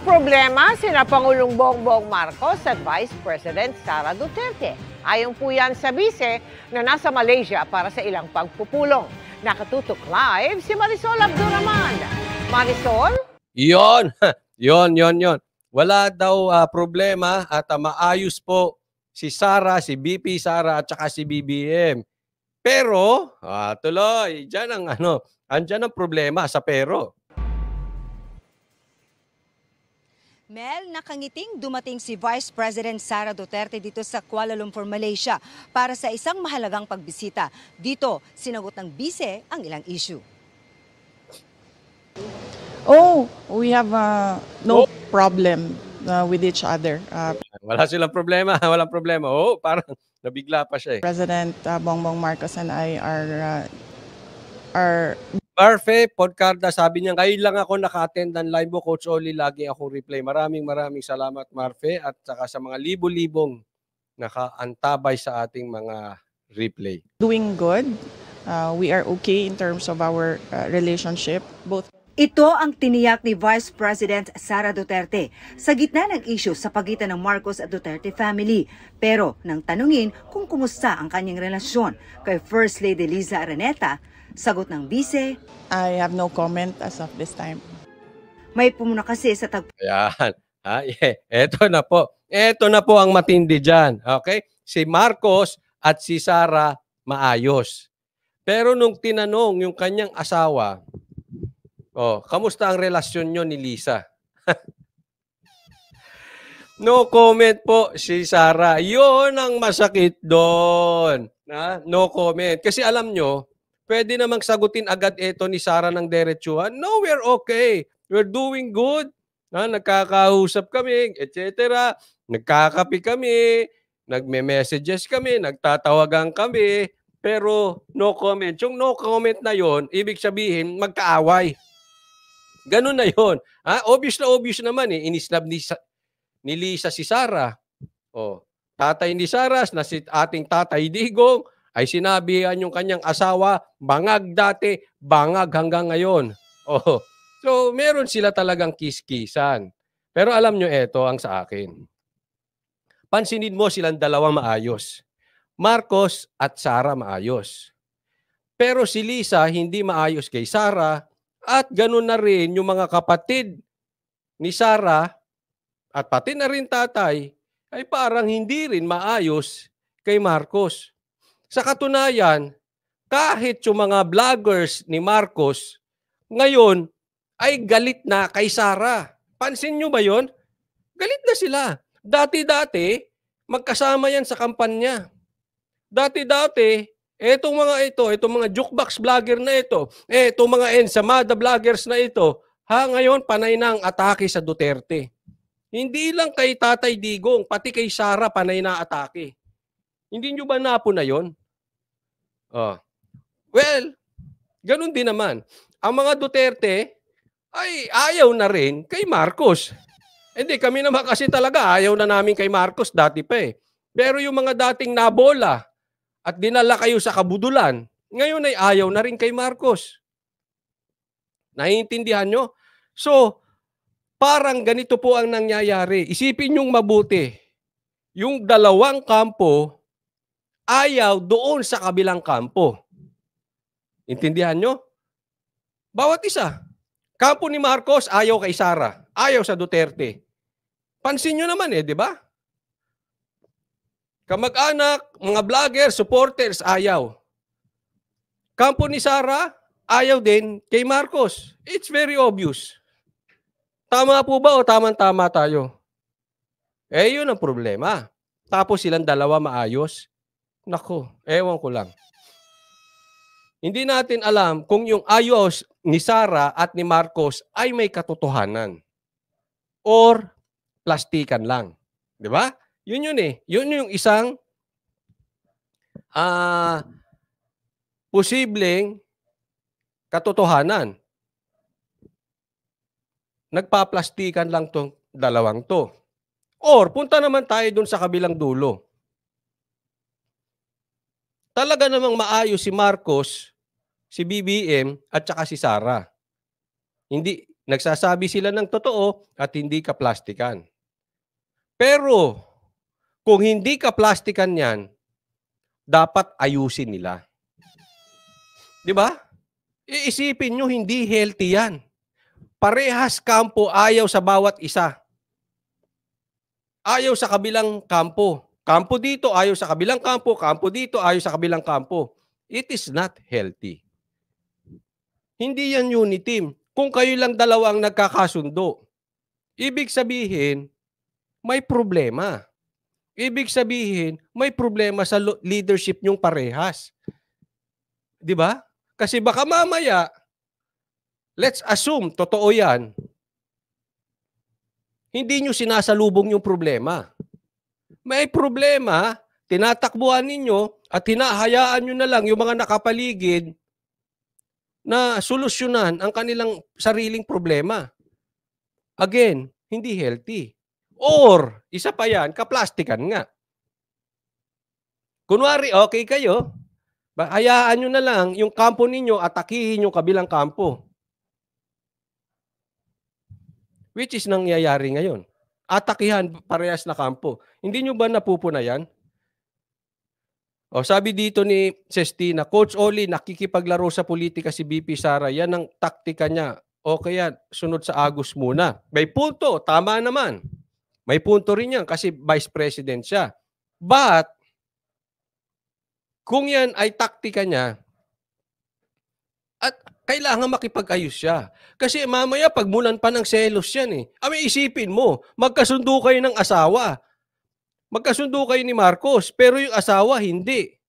problema sina Pangulong Bongbong Marcos at Vice President Sara Duterte. Ayon po yan sa bise na nasa Malaysia para sa ilang pagpupulong. Nakatutok live si Marisol Abduraman. Marisol? Yon. Wala daw problema at maayos po si Sara, si BP Sara at saka si BBM. Pero, tuloy, andyan ang problema sa pero. Mel, nakangiting dumating si Vice President Sara Duterte dito sa Kuala Lumpur, Malaysia para sa isang mahalagang pagbisita. Dito, sinagot ng bise ang ilang issue. Oh, we have no problem with each other. Wala silang problema, walang problema. Oh, parang nabigla pa siya eh. President Bongbong Marcos and I are Marfe, Podcarda, sabi niya, ngayon lang ako naka-attend ng live mo, Coach Oli, lagi akong replay. Maraming salamat, Marfe, at saka sa mga libo-libong nakaantabay sa ating mga replay. doing good. We are okay in terms of our relationship. Ito ang tiniyak ni Vice President Sara Duterte sa gitna ng issue sa pagitan ng Marcos at Duterte family. Pero nang tanungin kung kumusta ang kanyang relasyon kay First Lady Liza Araneta, sagot ng bise, I have no comment as of this time. may pumuna kasi sa Ayan. Eto na po. Eto na po ang matindi dyan. Okay? Si Marcos at si Sara maayos. Pero nung tinanong yung kanyang asawa, kamusta ang relasyon nyo ni Liza? No comment po si Sara. Yun ang masakit doon. No comment. Kasi alam nyo, pwede namang sagutin agad ito ni Sara ng diretsuhan. No, we're okay. We're doing good. Nagkakausap kami, etc. Nagkakapi kami, nagme-messages kami, nagtatawagan kami. Pero no comment. Yung no comment na yon, ibig sabihin magkaaway. Ganun na yon. Obvious naman eh. Inislab ni Liza si Sara. Tatay ni Sara na si ating Tatay Digong ay sinabihan yung kanyang asawa, bangag dati, bangag hanggang ngayon. So meron sila talagang kiskisan. Pero alam nyo, eto ang sa akin. Pansinin mo silang dalawang maayos. Marcos at Sara maayos. Pero si Liza hindi maayos kay Sara at ganun na rin yung mga kapatid ni Sara at pati na rin tatay ay parang hindi rin maayos kay Marcos. Sa katunayan, kahit yung mga vloggers ni Marcos ngayon ay galit na kay Sara. Pansin nyo ba yon? Galit na sila. Dati-dati, magkasama yan sa kampanya. Dati-dati, itong mga jukebox vlogger na ito, itong mga ensamada vloggers na ito, ngayon panay na ang atake sa Duterte. Hindi lang kay Tatay Digong, pati kay Sara panay na atake. Hindi nyo ba napo na yon? Well, ganun din naman. Ang mga Duterte ay ayaw na rin kay Marcos. Hindi, kami naman kasi talaga ayaw na namin kay Marcos dati pa eh. Pero yung mga dating nabola at dinala kayo sa kabudulan, ngayon ay ayaw na rin kay Marcos. Naiintindihan nyo? So, parang ganito po ang nangyayari. Isipin nyong mabuti. Yung dalawang kampo ayaw doon sa kabilang kampo. Intindihan nyo? Bawat isa. Kampo ni Marcos, ayaw kay Sara. Ayaw sa Duterte. Pansin nyo naman di ba? Kamag-anak, mga vlogger, supporters, ayaw. Kampo ni Sara, ayaw din kay Marcos. It's very obvious. Tama po ba o tamang-tama tayo? Yun ang problema. Tapos silang dalawa maayos. Nako, ewan ko lang. Hindi natin alam kung yung ayos ni Sara at ni Marcos ay may katotohanan. Or plastikan lang. Di ba? Yun eh. Yun yung isang posibleng katotohanan. Nagpaplastikan lang tong dalawang to. Or punta naman tayo dun sa kabilang dulo. Talaga namang maayos si Marcos, si BBM at saka si Sara. Hindi Nagsasabi sila ng totoo at hindi kaplastikan. Pero kung hindi kaplastikan yan, dapat ayusin nila. Di ba? Iisipin nyo, hindi healthy yan. Parehas kampo, ayaw sa bawat isa. Ayaw sa kabilang kampo. Kampo dito, ayaw sa kabilang kampo. Kampo dito, ayaw sa kabilang kampo. It is not healthy. Hindi yan unity team. Kung kayo lang dalawa ang nagkakasundo, ibig sabihin, may problema. Ibig sabihin, may problema sa leadership nyong parehas. Di ba? Kasi baka mamaya, let's assume, totoo yan, hindi nyo sinasalubong yung problema. May problema, tinatakbuhan ninyo at hinahayaan nyo na lang yung mga nakapaligid na solusyonan ang kanilang sariling problema. Again, hindi healthy. Or, isa pa yan, kaplastikan nga. Kunwari, okay kayo, hayaan nyo na lang yung kampo ninyo atakihin yung kabilang kampo. Which is nangyayari ngayon. Atakihan parehas na kampo. Hindi nyo ba napupuna yan? O, sabi dito ni Sestina, Coach Oli, nakikipaglaro sa politika si BP Sara. Yan ang taktika niya. O kaya, sunod sa Agus muna. May punto, tama naman. May punto rin yan kasi Vice President siya. But, kung yan ay taktika niya, at kailangan makipag-ayos siya. Kasi mamaya, pagmulan pa ng selos yan eh. May isipin mo, magkasundo kayo ng asawa. Magkasundo kayo ni Marcos, pero yung asawa, hindi.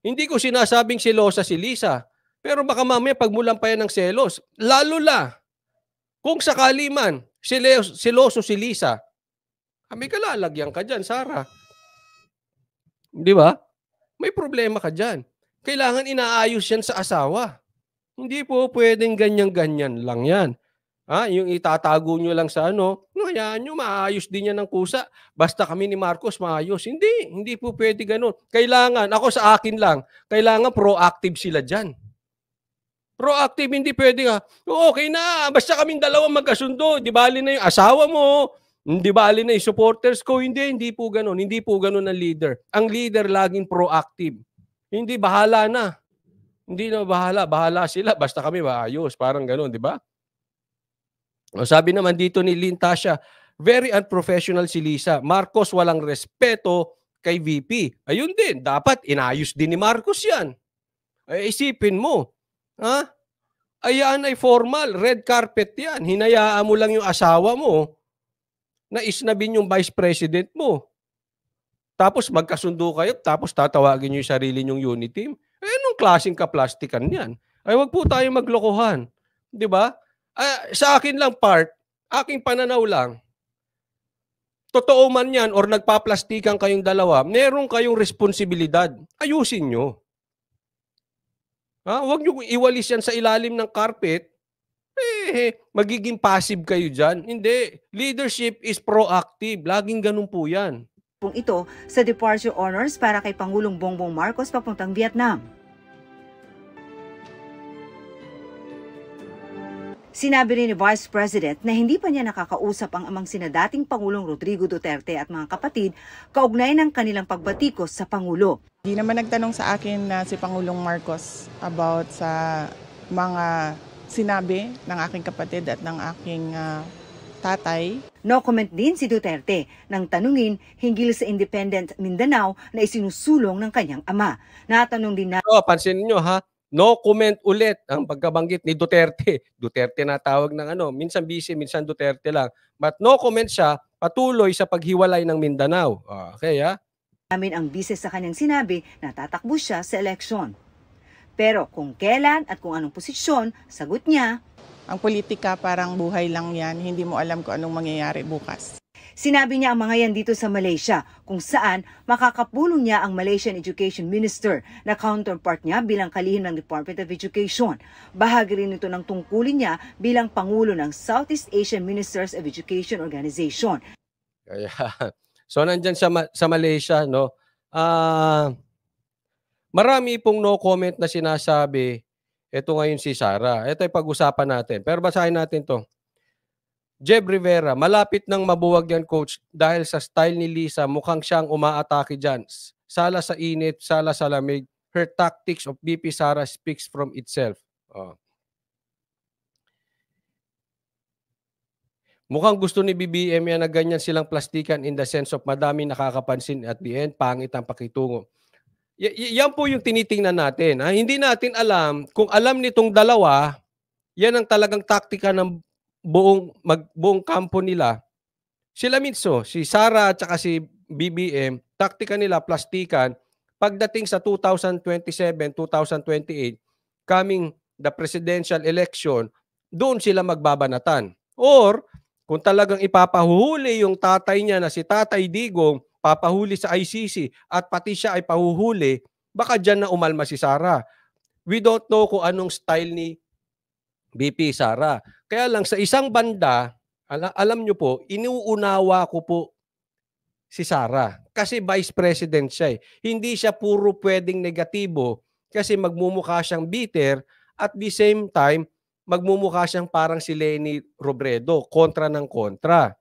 Hindi ko sinasabing selosa si Lisa. Pero baka mamaya pagmulan pa yan ng selos. Lalo la, kung sakali man, seloso si Lisa, may kalalagyan ka dyan, Sara. Di ba? May problema ka dyan. Kailangan inaayos yan sa asawa. Hindi po pwedeng ganyan-ganyan lang yan. Yung itatago nyo lang sa hayaan nyo, maayos din yan ng kusa. Basta kami ni Marcos maayos. Hindi po pwede ganun. Kailangan, ako sa akin lang, kailangan proactive sila dyan. Proactive, hindi pwede okay na, basta kaming dalawa magkasundo, di bali na yung asawa mo, di bali na yung supporters ko, hindi po ganun. Hindi po ganun ang leader. Ang leader laging proactive. Hindi bahala na. Hindi na bahala sila, basta kami maayos. Parang ganun, di ba? Sabi naman dito ni Lynn Tasha, very unprofessional si Lisa. Marcos walang respeto kay VP. Ayun din, dapat inayos din ni Marcos yan. Isipin mo, ayan ay formal, red carpet yan. Hinayaan mo lang yung asawa mo na isnabin yung vice president mo. Tapos magkasundo kayo, tapos tatawagin nyo yung sarili nyong unit team. Anong klaseng kaplastikan yan? Wag po tayo maglokohan. Di ba? Sa akin lang aking pananaw lang, totoo man yan or nagpaplastikan kayong dalawa, meron kayong responsibilidad. Ayusin nyo. Huwag nyo iwalis yan sa ilalim ng carpet. Magiging passive kayo dyan. Hindi. Leadership is proactive. Laging ganun po yan. Ito sa departure honors para kay Pangulong Bongbong Marcos papuntang Vietnam. Sinabi rin ni Vice President na hindi pa niya nakakausap ang amang sina dating Pangulong Rodrigo Duterte at mga kapatid kaugnay ng kanilang pagbatikos sa Pangulo. Hindi naman nagtanong sa akin na si Pangulong Marcos about sa mga sinabi ng aking kapatid at ng aking tatay. No comment din si Duterte nang tanungin hinggil sa Independent Mindanao na isinusulong ng kanyang ama. Natanong din na pansinin nyo no comment ulit ang pagkabanggit ni Duterte. Duterte na tawag ng minsan busy, minsan Duterte lang. But no comment siya, patuloy sa paghiwalay ng Mindanao. Okay namin ang bise sa kanyang sinabi na tatakbo siya sa eleksyon. Pero kung kailan at kung anong posisyon, sagot niya, ang politika parang buhay lang yan, hindi mo alam kung anong mangyayari bukas. Sinabi niya ang mga yan dito sa Malaysia, kung saan makakapulong niya ang Malaysian Education Minister na counterpart niya bilang kalihim ng Department of Education. Bahagi rin ito ng tungkulin niya bilang Pangulo ng Southeast Asian Ministers of Education Organization. So nandyan sa Malaysia, marami pong no comment na sinasabi, Ito ngayon si Sara. Ito ay pag-usapan natin. Pero basahin natin to. Jeb Rivera, malapit nang mabuwag yan, coach, dahil sa style ni Lisa, mukhang siyang umaatake dyan. Sala sa init, sala sa lamig. Her tactics of VP Sara speaks from itself. Oh. Mukhang gusto ni BBM yan na ganyan silang plastikan in the sense of madami nakakapansin at the end, pangit ang pakitungo. Yan po yung tinitingnan natin. Ha? Hindi natin alam, kung alam nitong dalawa, yan ang talagang taktika ng buong kampo nila. Sila mismo, si Sara at saka si BBM, taktika nila, plastikan, pagdating sa 2027, 2028, coming the presidential election, doon sila magbabanatan. Or, kung talagang ipapahuhuli yung tatay niya na si Tatay Digong, papahuli sa ICC at pati siya ay pahuhuli, baka dyan na umalma si Sara. We don't know kung anong style ni VP Sara. Kaya lang sa isang banda, alam nyo po, inuunawa ko po si Sara. Kasi vice president siya. Hindi siya puro pwedeng negatibo kasi magmumukha siyang bitter at the same time, magmumukha siyang parang si Leni Robredo, kontra ng kontra.